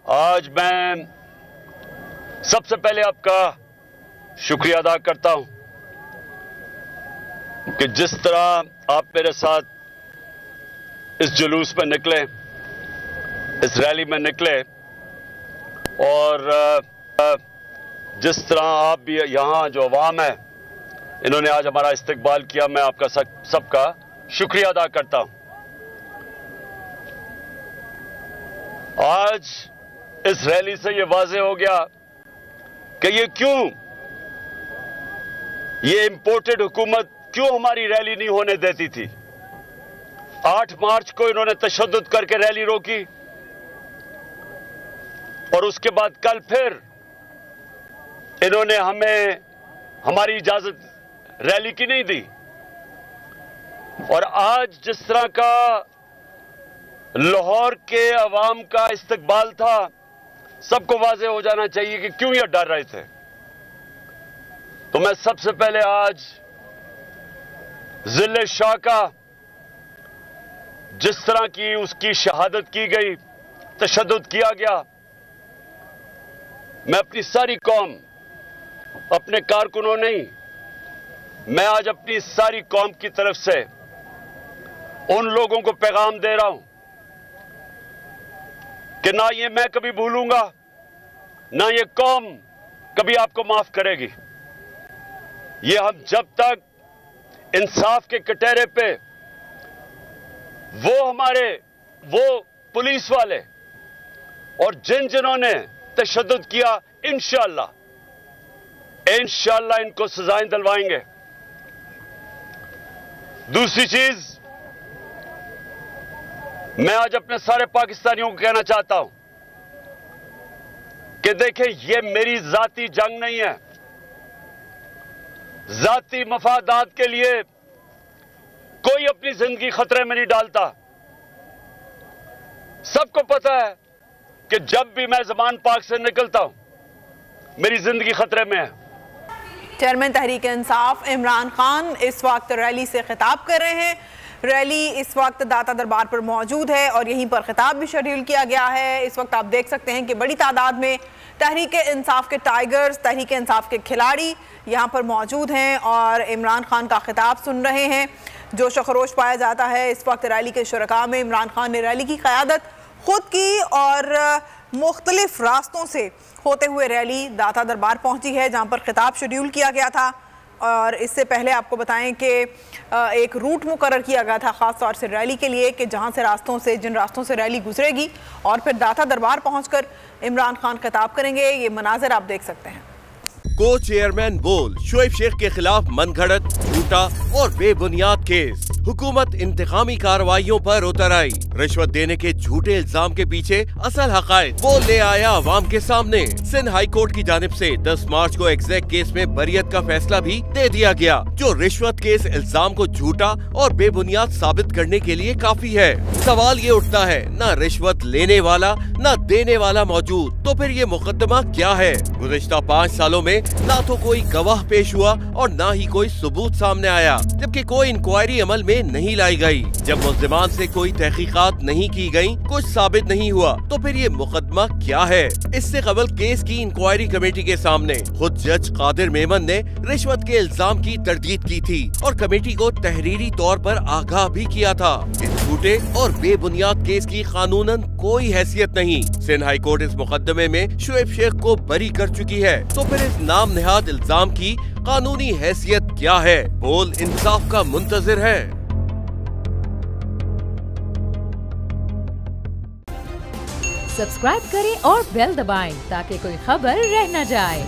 आज मैं सबसे पहले आपका शुक्रिया अदा करता हूं कि जिस तरह आप मेरे साथ इस जुलूस में निकले, इस रैली में निकले और जिस तरह आप भी यहां जो अवाम है इन्होंने आज हमारा इस्तकबाल किया, मैं आपका सबका शुक्रिया अदा करता हूं। आज इस रैली से यह वाज़ेह हो गया कि ये इंपोर्टेड हुकूमत क्यों हमारी रैली नहीं होने देती थी। 8 मार्च को इन्होंने तशद्दुद करके रैली रोकी और उसके बाद कल फिर इन्होंने हमें हमारी इजाजत रैली की नहीं दी। और आज जिस तरह का लाहौर के अवाम का इस्तकबाल था, सबको वाज़ेह हो जाना चाहिए कि क्यों ये डर रहे थे। तो मैं सबसे पहले आज जिले शाह का जिस तरह की उसकी शहादत की गई, तशद्दुद किया गया, मैं अपनी सारी कौम, अपने कारकुनों नहीं, मैं आज अपनी सारी कौम की तरफ से उन लोगों को पैगाम दे रहा हूं कि ना ये मैं कभी भूलूंगा, ना ये कौम कभी आपको माफ करेगी। ये हम जब तक इंसाफ के कटहरे पे वो पुलिस वाले और जिन्होंने तशद्दुद किया, इंशाअल्लाह इनको सजाएं दिलवाएंगे। दूसरी चीज, मैं आज अपने सारे पाकिस्तानियों को कहना चाहता हूं कि देखें, ये मेरी जाती जंग नहीं है। जाती मफादात के लिए कोई अपनी जिंदगी खतरे में नहीं डालता। सबको पता है कि जब भी मैं ज़मान पाक से निकलता हूं, मेरी जिंदगी खतरे में है। चेयरमैन तहरीक इंसाफ इमरान खान इस वक्त रैली से खिताब कर रहे हैं। रैली इस वक्त दाता दरबार पर मौजूद है और यहीं पर खिताब भी शेड्यूल किया गया है। इस वक्त आप देख सकते हैं कि बड़ी तादाद में तहरीक इंसाफ के टाइगर्स, तहरीक इंसाफ के खिलाड़ी यहाँ पर मौजूद हैं और इमरान खान का खिताब सुन रहे हैं। जोश खरोश पाया जाता है इस वक्त रैली के शुरका में। इमरान खान ने रैली की क़यादत खुद की और मुख्तलिफ रास्तों से होते हुए रैली दाता दरबार पहुँची है, जहाँ पर खिताब शेड्यूल किया गया था। और इससे पहले आपको बताएं कि एक रूट मुकर्रर किया गया था ख़ास तौर से रैली के लिए कि जहां से जिन रास्तों से रैली गुजरेगी और फिर दाता दरबार पहुंचकर इमरान खान खिताब करेंगे। ये मनाज़र आप देख सकते हैं। को चेयरमैन बोल शोएब शेख के खिलाफ मनगढ़ंत, झूठा और बेबुनियाद केस। हुकूमत इंतकामी कार्रवाइयों पर उतर आई। रिश्वत देने के झूठे इल्जाम के पीछे असल हकायक वो ले आया अवाम के सामने। सिंध हाई कोर्ट की जानिब से 10 मार्च को एग्जैक्ट केस में बरियत का फैसला भी दे दिया गया, जो रिश्वत के इस इल्जाम को झूठा और बेबुनियाद साबित करने के लिए काफी है। सवाल ये उठता है, न रिश्वत लेने वाला न देने वाला मौजूद, तो फिर ये मुकदमा क्या है? गुज़िश्ता 5 सालों में ना तो कोई गवाह पेश हुआ और ना ही कोई सबूत सामने आया, जबकि कोई इंक्वायरी अमल में नहीं लाई गई। जब मुल्ज़िमान से कोई तहकीकात नहीं की गई, कुछ साबित नहीं हुआ, तो फिर ये मुकदमा क्या है? इससे कबल केस की इंक्वायरी कमेटी के सामने खुद जज कादिर मेमन ने रिश्वत के इल्जाम की तरदीद की थी और कमेटी को तहरीरी तौर पर आगाह भी किया था। इस झूठे और बेबुनियाद केस की कानूनन कोई हैसियत नहीं। सिंध हाई कोर्ट इस मुकदमे में शोएब शेख को बरी कर चुकी है, तो फिर इस नाम नेहाद इल्जाम की कानूनी हैसियत क्या है? बोल इंसाफ का मुंतजिर है। सब्सक्राइब करें और बेल दबाएं ताकि कोई खबर रह न जाए।